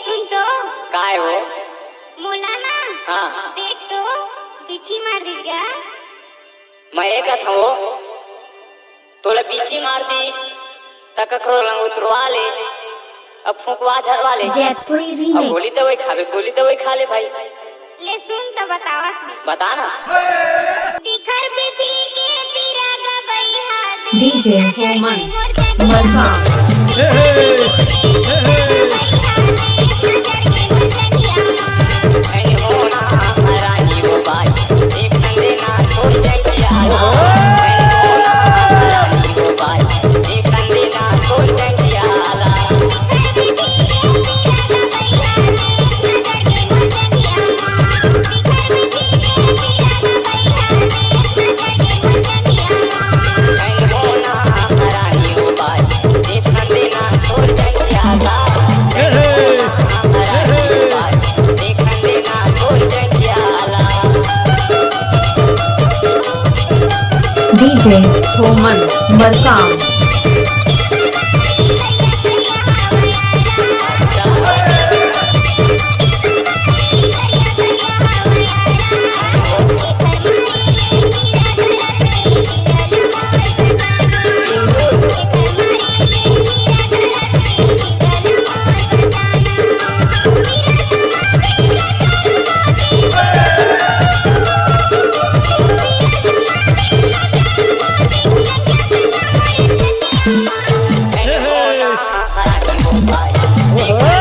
सुन तो काय हो मोला ना हाँ देख तो बिछी मार दी क्या मैं एक था वो तोला पीछे मार दी तकरो रंग उतरवा ले अब फूकवा झरवा ले जैतपुरी अब रीमिक्स गोली दवाई खावे गोली दवाई खा ले भाई ले सुन तो बतावा बता ना बिखर बिछी के पीरा गबई हाथ डीजे होमन मरसा ऐ होना रानी वो बाई एक नंदे ना छोड़ जाएगी आला ऐ होना रानी वो बाई एक नंदे ना छोड़ जाएगी आला ऐ होना रानी वो बाई एक नंदे ना छोड़ जाएगी आला रानी वो बाई एक नंदे ना छोड़ जाएगी आला डीजे होमन मरसा ऐ होना रानी वो बाई एक